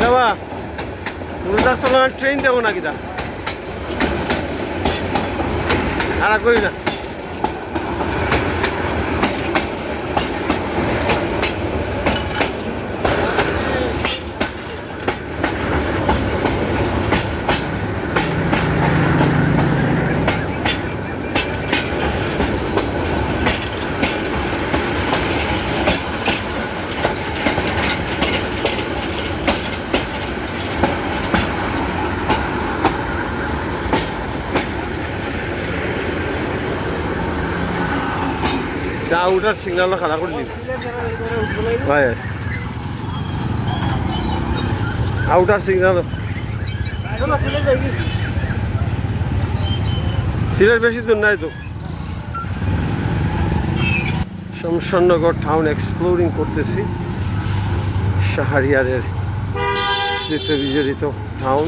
যাবা রোজাতলা ট্রেন দেবো নাকি তা আর করি না উঠার সিগনাল খারাপ করে দিন ভাই আউটার সিগনাল সিলেট বেশি দূর নাই তো শমশাননগর টাউন এক্সপ্লোরিং করতেছি শাহরিয়ারের স্মৃতি বিজড়িত টাউন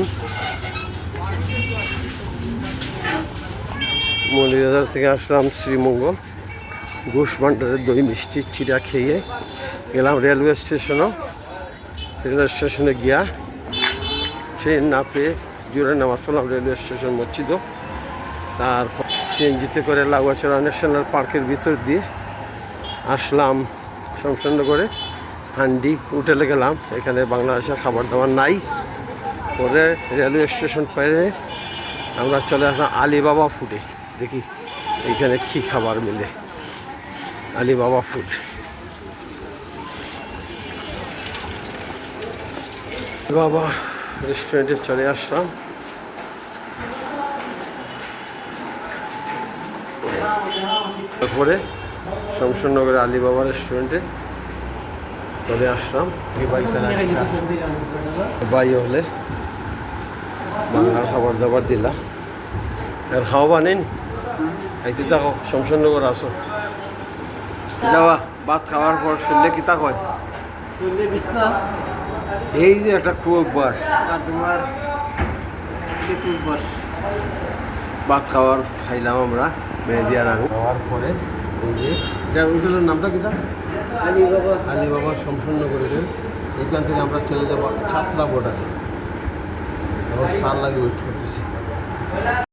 মৌলভীবাজার থেকে আসলাম শ্রীমঙ্গল ঘোষ ভান্ডারের দই মিষ্টি চিরা খেয়ে গেলাম রেলওয়ে স্টেশনে গিয়া ট্রেন না পেয়ে জোরে নামাজ পড়লাম রেলওয়ে স্টেশন মসজিদ তারপর সিএনজিতে করে লাগুয়াচড়া ন্যাশনাল পার্কের ভিতর দিয়ে আসলাম শমশাননগরে হান্ডি হোটেলে গেলাম এখানে বাংলাদেশের খাবার দাবার নাই পরে রেলওয়ে স্টেশন পেরে আমরা চলে আসলাম আলিবাবা ফুডে দেখি এইখানে কী খাবার মিলে আলিবাবা ফুড বাবা রেস্টুরেন্টে চলে আসলাম তারপরে শমশাননগরের আলিবাবা রেস্টুরেন্টে চলে আসলাম বাই হলে বাংলার খাবার দাবার দিলা আর খাওয়া নেই খাইতে থাকো শমশাননগর আসো যাওয়া ভাত খাওয়ার পর শুনলে কি তা হয় এই যে একটা খুব অভ্যাস তোমার ভাত খাওয়ার খাইলাম আমরা মেহেদিয়ার আগে খাওয়ার পরে এই যে এটা হোটেলের নামটা কি তা আলিবাবা শমশাননগরের এইখান থেকে আমরা চলে যাবো ছাতলা বর্ডারে সার লাগে ওয়েট করতেছি